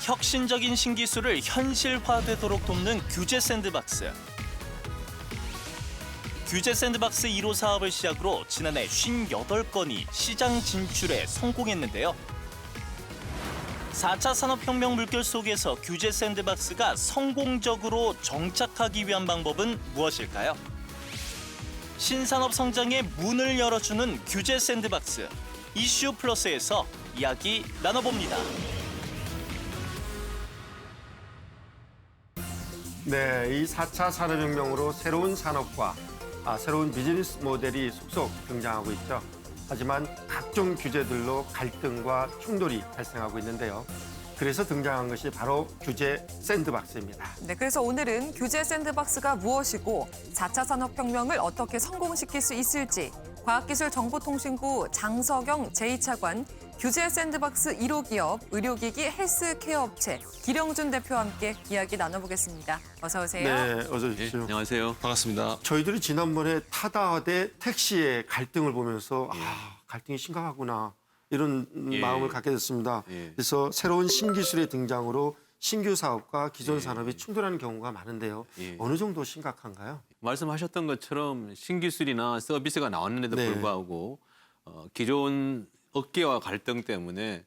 혁신적인 신기술을 현실화되도록 돕는 규제 샌드박스. 규제 샌드박스 1호 사업을 시작으로 지난해 58건이 시장 진출에 성공했는데요. 4차 산업혁명 물결 속에서 규제 샌드박스가 성공적으로 정착하기 위한 방법은 무엇일까요? 신산업 성장의 문을 열어주는 규제 샌드박스. 이슈 플러스에서 이야기 나눠봅니다. 네, 이 4차 산업혁명으로 새로운 산업과 새로운 비즈니스 모델이 속속 등장하고 있죠. 하지만 각종 규제들로 갈등과 충돌이 발생하고 있는데요. 그래서 등장한 것이 바로 규제 샌드박스입니다. 네, 그래서 오늘은 규제 샌드박스가 무엇이고 4차 산업혁명을 어떻게 성공시킬 수 있을지 과학기술정보통신부 장석영 제2차관, 규제 샌드박스 1호 기업, 의료기기 헬스케어 업체 기령준 대표와 함께 이야기 나눠보겠습니다. 어서 오세요. 네, 어서 오십시오. 네, 안녕하세요. 반갑습니다. 저희들이 지난번에 타다 대 택시의 갈등을 보면서 갈등이 심각하구나 이런 마음을 갖게 됐습니다. 그래서 새로운 신기술의 등장으로 신규 사업과 기존 산업이 충돌하는 경우가 많은데요. 어느 정도 심각한가요? 말씀하셨던 것처럼 신기술이나 서비스가 나왔는데도 네. 불구하고 기존 업계와 갈등 때문에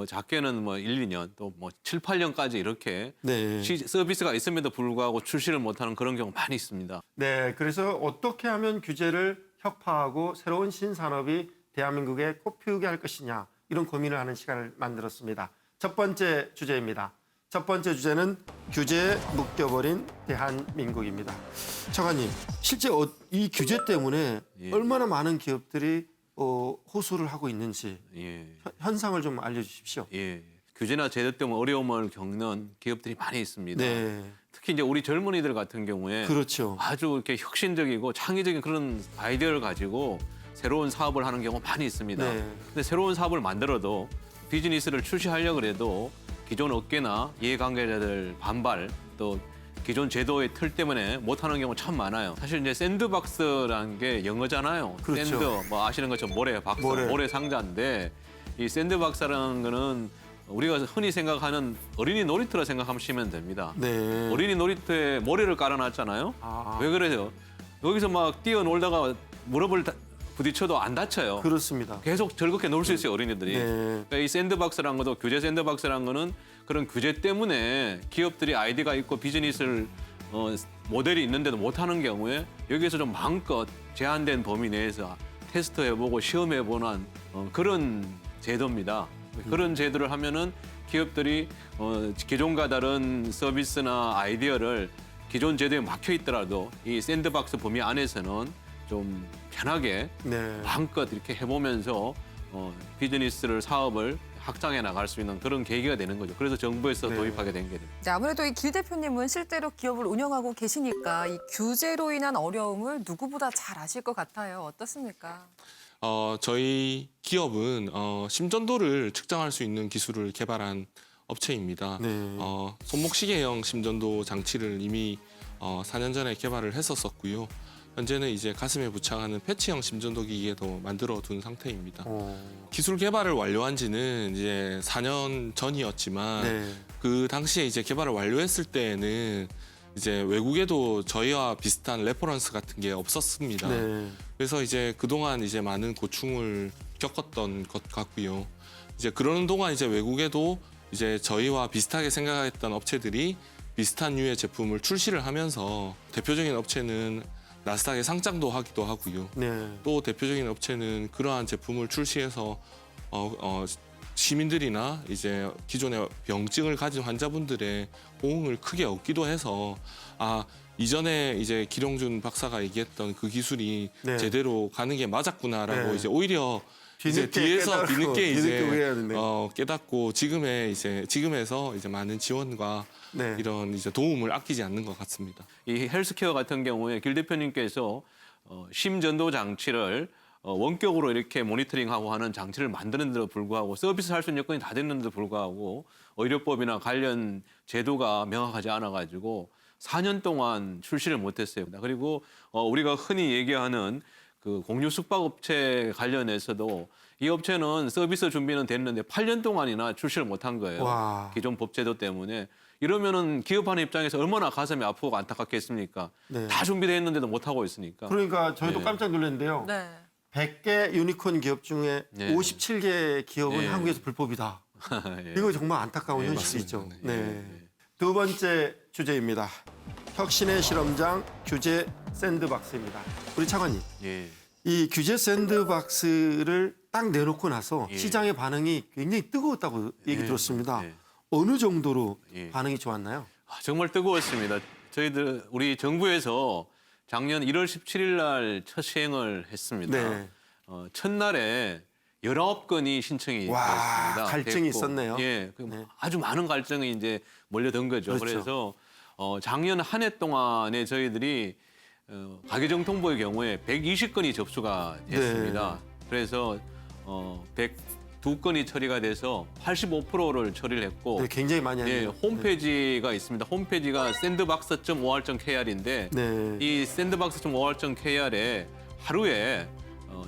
작게는 1, 2년 또 7, 8년까지 이렇게 네. 서비스가 있음에도 불구하고 출시를 못하는 그런 경우 많이 있습니다. 네, 그래서 어떻게 하면 규제를 혁파하고 새로운 신산업이 대한민국에 꽃피우게 할 것이냐 이런 고민을 하는 시간을 만들었습니다. 첫 번째 주제입니다. 첫 번째 주제는 규제에 묶여버린 대한민국입니다. 차관님, 실제 이 규제 때문에 얼마나 많은 기업들이 호소를 하고 있는지 현상을 좀 알려주십시오. 규제나 제도 때문에 어려움을 겪는 기업들이 많이 있습니다. 네, 특히 이제 우리 젊은이들 같은 경우에 그렇죠. 아주 이렇게 혁신적이고 창의적인 그런 아이디어를 가지고 새로운 사업을 하는 경우가 많이 있습니다. 네. 근데 새로운 사업을 만들어도 비즈니스를 출시하려고 해도 기존 업계나 이해관계자들 반발 또 기존 제도의 틀 때문에 못하는 경우 참 많아요. 사실 이제 샌드박스라는 게 영어잖아요. 그렇죠. 샌드 아시는 것처럼 모래 박스, 모래 상자인데 이 샌드박스라는 거는 우리가 흔히 생각하는 어린이 놀이터라 생각하시면 됩니다. 네. 어린이 놀이터에 모래를 깔아놨잖아요. 왜 그래요? 여기서 막 뛰어놀다가 무릎을 부딪혀도 안 다쳐요. 그렇습니다. 계속 즐겁게 놀 수 있어요, 어린이들이. 네. 그러니까 이 샌드박스라는 것도 규제 샌드박스라는 거는 그런 규제 때문에 기업들이 아이디어가 있고 비즈니스를 모델이 있는데도 못하는 경우에 여기에서 좀 마음껏 제한된 범위 내에서 테스트해보고 시험해보는 그런 제도입니다. 그런 제도를 하면은 기업들이 기존과 다른 서비스나 아이디어를 기존 제도에 막혀 있더라도 이 샌드박스 범위 안에서는 좀 편하게 마음껏 이렇게 해보면서 비즈니스를 사업을 확장해 나갈 수 있는 그런 계기가 되는 거죠. 그래서 정부에서 도입하게 된 게 됩니다. 네, 아무래도 이 길 대표님은 실제로 기업을 운영하고 계시니까 이 규제로 인한 어려움을 누구보다 잘 아실 것 같아요. 어떻습니까? 저희 기업은 심전도를 측정할 수 있는 기술을 개발한 업체입니다. 네. 손목시계형 심전도 장치를 이미 4년 전에 개발을 했었고요. 현재는 이제 가슴에 부착하는 패치형 심전도 기기에도 만들어 둔 상태입니다. 기술 개발을 완료한 지는 이제 4년 전이었지만 그 당시에 이제 개발을 완료했을 때에는 이제 외국에도 저희와 비슷한 레퍼런스 같은 게 없었습니다. 그래서 이제 그동안 이제 많은 고충을 겪었던 것 같고요. 이제 그러는 동안 이제 외국에도 이제 저희와 비슷하게 생각했던 업체들이 비슷한 류의 제품을 출시를 하면서 대표적인 업체는 나스닥에 상장도 하기도 하고요. 또 대표적인 업체는 그러한 제품을 출시해서 시민들이나 이제 기존의 병증을 가진 환자분들의 호응을 크게 얻기도 해서 이전에 이제 기령준 박사가 얘기했던 그 기술이 제대로 가는 게 맞았구나라고 이제 오히려 이제 뒤에서 뒤늦게 깨닫고 지금에서 이제 많은 지원과 이런 이제 도움을 아끼지 않는 것 같습니다. 이 헬스케어 같은 경우에 길 대표님께서 심전도 장치를 원격으로 이렇게 모니터링하고 하는 장치를 만드는데도 불구하고 서비스 할 수 있는 여건이 다 됐는데도 불구하고 의료법이나 관련 제도가 명확하지 않아가지고 4년 동안 출시를 못했어요. 그리고 우리가 흔히 얘기하는 그 공유 숙박업체 관련해서도 이 업체는 서비스 준비는 됐는데 8년 동안이나 출시를 못한 거예요. 와. 기존 법제도 때문에. 이러면은 기업하는 입장에서 얼마나 가슴이 아프고 안타깝겠습니까? 네. 다 준비돼 있는데도 못 하고 있으니까. 그러니까 저희도 네. 깜짝 놀랐는데요. 네. 100개 유니콘 기업 중에 네. 57개 기업은 네. 한국에서 불법이다. 예. 이거 정말 안타까운 네, 현실이죠. 맞습니다. 네. 두 번째 주제입니다. 혁신의 실험장 규제 샌드박스입니다. 우리 차관님, 예. 이 규제 샌드박스를 딱 내놓고 나서 예. 시장의 반응이 굉장히 뜨거웠다고 얘기 예. 들었습니다. 예. 어느 정도로 예. 반응이 좋았나요? 정말 뜨거웠습니다. 우리 정부에서 작년 1월 17일 날 첫 시행을 했습니다. 네. 첫날에 19건이 신청이 와, 되었습니다. 갈증이 됐고. 있었네요. 예, 네. 아주 많은 갈증이 이제 몰려든 거죠. 그렇죠. 그래서 작년 한 해 동안에 저희들이 가계정통부의 경우에 120건이 접수가 됐습니다. 네. 그래서 102건이 처리가 돼서 85%를 처리를 했고 네, 굉장히 많이 예, 하네요. 홈페이지가 있습니다. 홈페이지가 sandbox.or.kr인데 네. 이 sandbox.or.kr에 하루에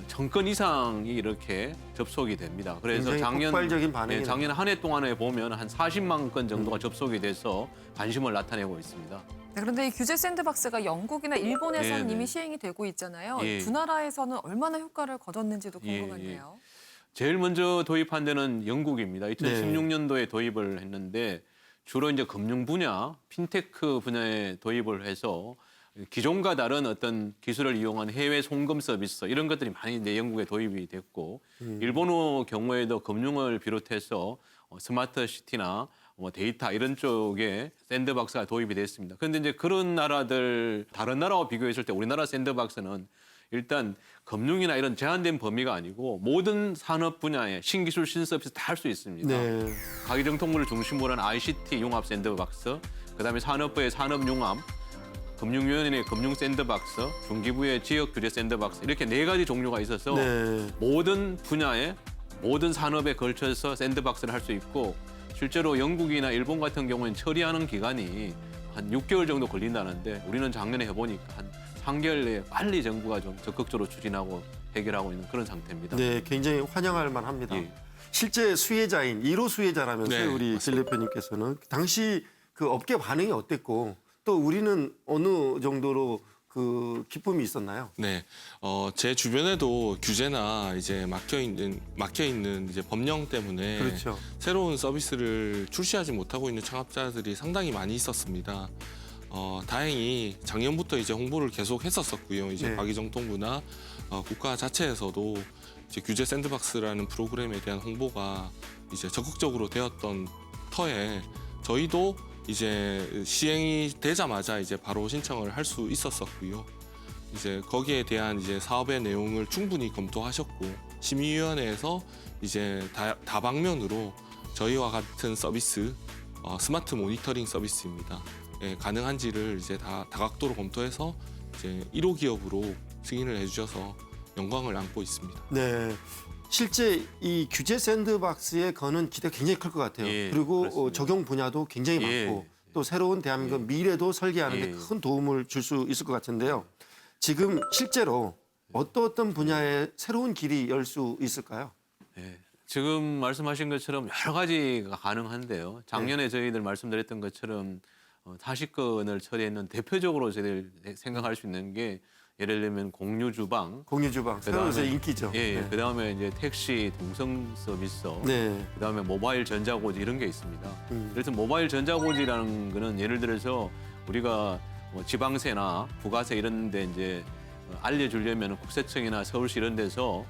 1000건 이상이 이렇게 접속이 됩니다. 그래서 굉장히 폭발적인 반응이 작년 한 해 동안에 보면 한 40만 건 정도가 접속이 돼서 관심을 나타내고 있습니다. 네, 그런데 이 규제 샌드박스가 영국이나 일본에서는 네, 이미 네. 시행이 되고 있잖아요. 예. 두 나라에서는 얼마나 효과를 거뒀는지도 예, 궁금한데요. 제일 먼저 도입한 데는 영국입니다. 네. 2016년도에 도입을 했는데 주로 이제 금융 분야, 핀테크 분야에 도입을 해서 기존과 다른 어떤 기술을 이용한 해외 송금 서비스 이런 것들이 많이 이제 영국에 도입이 됐고 일본의 경우에도 금융을 비롯해서 스마트 시티나 뭐 데이터 이런 쪽에 샌드박스가 도입이 됐습니다. 그런데 이제 그런 나라들 다른 나라와 비교했을 때 우리나라 샌드박스는 일단 금융이나 이런 제한된 범위가 아니고 모든 산업 분야의 신기술 신서비스 다 할 수 있습니다. 네. 가계정통부를 중심으로 한 ICT 융합 샌드박스, 그다음에 산업부의 산업융합, 금융위원회의 금융 샌드박스, 중기부의 지역 규제 샌드박스 이렇게 4가지 종류가 있어서 네. 모든 분야에 모든 산업에 걸쳐서 샌드박스를 할 수 있고 실제로 영국이나 일본 같은 경우에는 처리하는 기간이 한 6개월 정도 걸린다는데 우리는 작년에 해보니까 한 3개월 내에 빨리 정부가 좀 적극적으로 추진하고 해결하고 있는 그런 상태입니다. 네, 굉장히 환영할 만합니다. 예. 실제 수혜자인 1호 수혜자라면서요, 네, 우리 길 대표님께서는 당시 그 업계 반응이 어땠고 또 우리는 어느 정도로 그 기쁨이 있었나요? 네, 제 주변에도 규제나 이제 막혀 있는 이제 법령 때문에 그렇죠. 새로운 서비스를 출시하지 못하고 있는 창업자들이 상당히 많이 있었습니다. 다행히 작년부터 이제 홍보를 계속 했었었고요. 이제 네. 과기정통부나 국가 자체에서도 이제 규제 샌드박스라는 프로그램에 대한 홍보가 이제 적극적으로 되었던 터에 저희도 이제 시행이 되자마자 이제 바로 신청을 할 수 있었었고요. 이제 거기에 대한 이제 사업의 내용을 충분히 검토하셨고 심의위원회에서 이제 다방면으로 저희와 같은 서비스 스마트 모니터링 서비스입니다. 예, 가능한지를 이제 다각도로 검토해서 이제 1호 기업으로 승인을 해주셔서 영광을 안고 있습니다. 네. 실제 이 규제 샌드박스에 거는 기대가 굉장히 클 것 같아요. 예, 그리고 그렇습니다. 적용 분야도 굉장히 예, 많고 예. 또 새로운 대한민국 미래도 설계하는 데 예. 큰 도움을 줄 수 있을 것 같은데요. 지금 실제로 어떤 분야에 새로운 길이 열 수 있을까요? 예. 지금 말씀하신 것처럼 여러 가지가 가능한데요. 작년에 저희들 말씀드렸던 것처럼 40건을 처리했는 대표적으로 저희들 생각할 수 있는 게 예를 들면 공유 주방, 공유 주방 새로 요새 그다음에- 인기죠. 예, 네. 그다음에 이제 택시 동성 서비스, 네. 그다음에 모바일 전자고지 이런 게 있습니다. 음. 그래서 모바일 전자고지라는 거는 예를 들어서 우리가 뭐 지방세나 부가세 이런 데 이제 알려주려면 국세청이나 서울시 이런 데서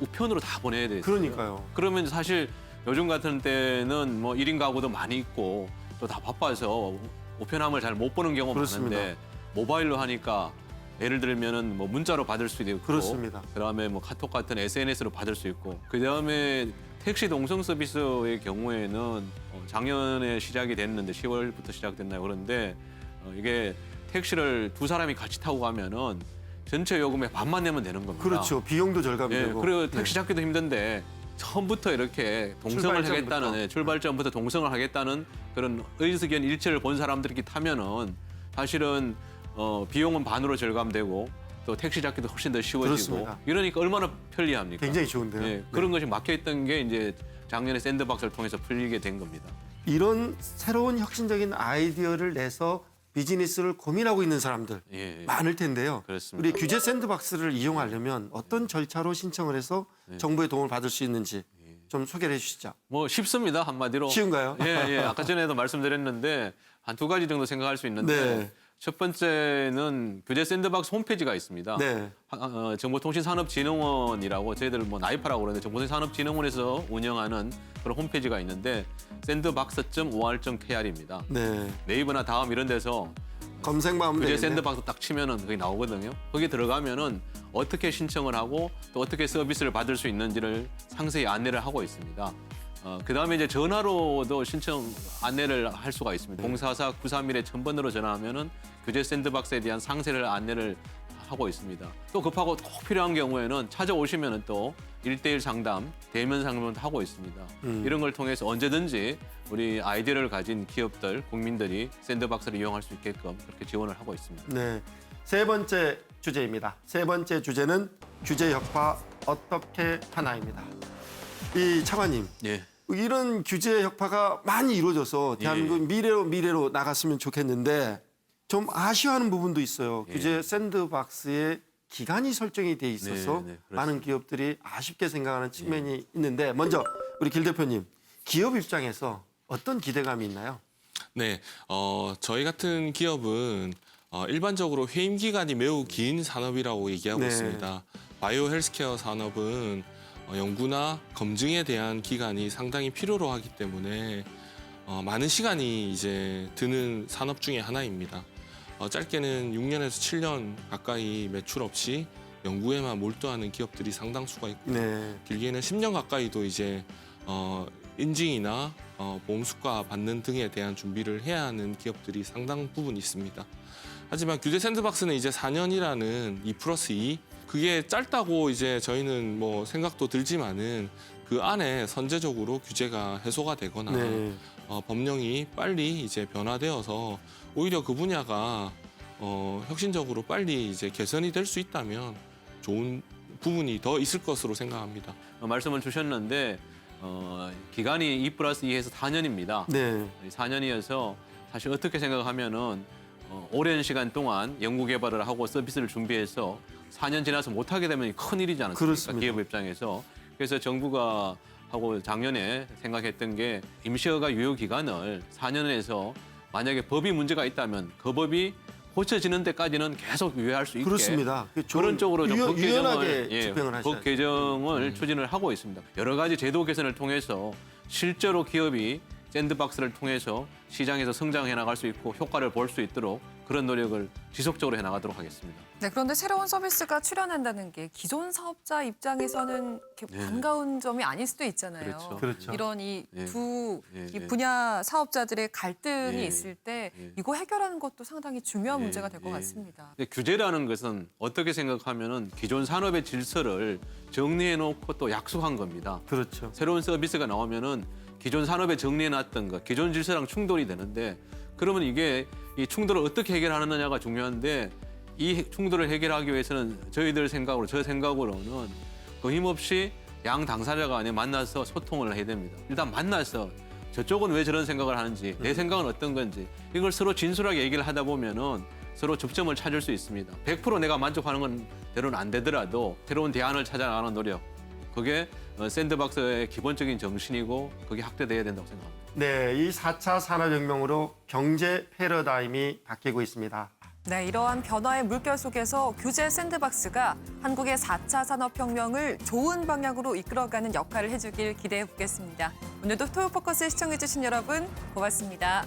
우편으로 다 보내야 돼요. 그러니까요. 그러면 사실 요즘 같은 때는 뭐 1인 가구도 많이 있고 또 다 바빠서 우편함을 잘 못 보는 경우가 그렇습니다. 많은데 모바일로 하니까 예를 들면은 뭐 문자로 받을 수도 있고 그렇습니다. 그다음에 뭐 카톡 같은 SNS로 받을 수 있고 그다음에 택시 동성 서비스의 경우에는 작년에 시작이 됐는데 10월부터 시작됐나요? 그런데 이게 택시를 두 사람이 같이 타고 가면은 전체 요금의 반만 내면 되는 겁니다. 그렇죠. 비용도 예, 절감되고. 그리고 택시 잡기도 힘든데 처음부터 이렇게 동성을 출발점부터. 하겠다는 출발점부터 동성을 하겠다는 그런 의석연 일체를 본 사람들이 타면은 사실은 비용은 반으로 절감되고 또 택시 잡기도 훨씬 더 쉬워지고 그렇습니다. 이러니까 얼마나 편리합니까? 굉장히 좋은데요. 예, 그런 것이 막혀있던 게 이제 작년에 샌드박스를 통해서 풀리게 된 겁니다. 이런 새로운 혁신적인 아이디어를 내서 비즈니스를 고민하고 있는 사람들 예, 많을 텐데요. 그렇습니다. 우리 규제 샌드박스를 이용하려면 어떤 절차로 신청을 해서 정부의 도움을 받을 수 있는지 좀 소개를 해주시죠. 뭐 쉽습니다, 한마디로. 쉬운가요? 예. 아까 전에도 말씀드렸는데 한 두 가지 정도 생각할 수 있는데 네. 첫 번째는 규제 샌드박스 홈페이지가 있습니다. 네. 정보통신산업진흥원이라고 저희들 뭐 나이파라고 그러는데 정보통신산업진흥원에서 운영하는 그런 홈페이지가 있는데 sandbox.or.kr입니다. 네. 네이버나 다음 이런 데서 검색만 하면 규제 되겠네요. 샌드박스 딱 치면은 거기 나오거든요. 거기 들어가면은 어떻게 신청을 하고 또 어떻게 서비스를 받을 수 있는지를 상세히 안내를 하고 있습니다. 그다음에 이제 전화로도 신청 안내를 할 수가 있습니다. 044-931-1000번으로 전화하면은 규제 샌드박스에 대한 상세를 안내를 하고 있습니다. 또 급하고 꼭 필요한 경우에는 찾아오시면은 또 1:1 상담, 대면 상담도 하고 있습니다. 이런 걸 통해서 언제든지 우리 아이디어를 가진 기업들, 국민들이 샌드박스를 이용할 수 있게끔 그렇게 지원을 하고 있습니다. 네. 세 번째 주제입니다. 세 번째 주제는 규제 혁파 어떻게 하나입니다. 이 차관님, 예. 이런 규제 혁파가 많이 이루어져서 대한민국 미래로 나갔으면 좋겠는데 좀 아쉬워하는 부분도 있어요. 규제 샌드박스에 기간이 설정이 돼 있어서 네, 많은 기업들이 아쉽게 생각하는 측면이 있는데 먼저 우리 길 대표님, 기업 입장에서 어떤 기대감이 있나요? 네, 저희 같은 기업은 일반적으로 회임 기간이 매우 긴 산업이라고 얘기하고 네. 있습니다. 바이오 헬스케어 산업은 연구나 검증에 대한 기간이 상당히 필요로 하기 때문에 많은 시간이 이제 드는 산업 중에 하나입니다. 짧게는 6년에서 7년 가까이 매출 없이 연구에만 몰두하는 기업들이 상당수가 있고요. 네. 길게는 10년 가까이도 이제 인증이나 보험 수가 받는 등에 대한 준비를 해야 하는 기업들이 상당 부분 있습니다. 하지만 규제 샌드박스는 이제 4년이라는 2+2 그게 짧다고 이제 저희는 뭐 생각도 들지만은 그 안에 선제적으로 규제가 해소가 되거나 네. 법령이 빨리 이제 변화되어서 오히려 그 분야가 혁신적으로 빨리 이제 개선이 될 수 있다면 좋은 부분이 더 있을 것으로 생각합니다. 말씀을 주셨는데 기간이 2+2해서 4년입니다. 네. 4년이어서 사실 어떻게 생각하면은 오랜 시간 동안 연구 개발을 하고 서비스를 준비해서 4년 지나서 못하게 되면 큰일이지 않습니까? 그렇습니다. 기업 입장에서. 그래서 정부가 하고 작년에 생각했던 게 임시허가 유효 기간을 4년에서 만약에 법이 문제가 있다면 그 법이 고쳐지는 데까지는 계속 유예할 수 있게 그렇습니다. 그런 쪽으로 좀 법 유연하게 개정을, 집행을 하셔야 법 개정을 추진을 하고 있습니다. 여러 가지 제도 개선을 통해서 실제로 기업이 샌드박스를 통해서 시장에서 성장해 나갈 수 있고 효과를 볼 수 있도록 그런 노력을 지속적으로 해 나가도록 하겠습니다. 네, 그런데 새로운 서비스가 출현한다는 게 기존 사업자 입장에서는 이렇게 반가운 점이 아닐 수도 있잖아요. 그렇죠. 그렇죠. 이런 이 두 예. 분야 사업자들의 갈등이 예. 있을 때 예. 이거 해결하는 것도 상당히 중요한 예. 문제가 될 것 예. 같습니다. 근데 규제라는 것은 어떻게 생각하면은 기존 산업의 질서를 정리해 놓고 또 약속한 겁니다. 그렇죠. 새로운 서비스가 나오면은 기존 산업에 정리해 놨던 것, 기존 질서랑 충돌이 되는데 그러면 이게 이 충돌을 어떻게 해결하느냐가 중요한데 이 충돌을 해결하기 위해서는 저희들 생각으로, 저 생각으로는 거침없이 양 당사자가 간에 만나서 소통을 해야 됩니다. 일단 만나서 저쪽은 왜 저런 생각을 하는지, 내 생각은 어떤 건지 이걸 서로 진솔하게 얘기를 하다 보면은 서로 접점을 찾을 수 있습니다. 100% 내가 만족하는 건 대로는 안 되더라도 새로운 대안을 찾아 나가는 노력, 그게 샌드박스의 기본적인 정신이고 그게 확대돼야 된다고 생각합니다. 네, 이 4차 산업혁명으로 경제 패러다임이 바뀌고 있습니다. 네, 이러한 변화의 물결 속에서 규제 샌드박스가 한국의 4차 산업혁명을 좋은 방향으로 이끌어가는 역할을 해주길 기대해 보겠습니다. 오늘도 토요포커스 시청해주신 여러분 고맙습니다.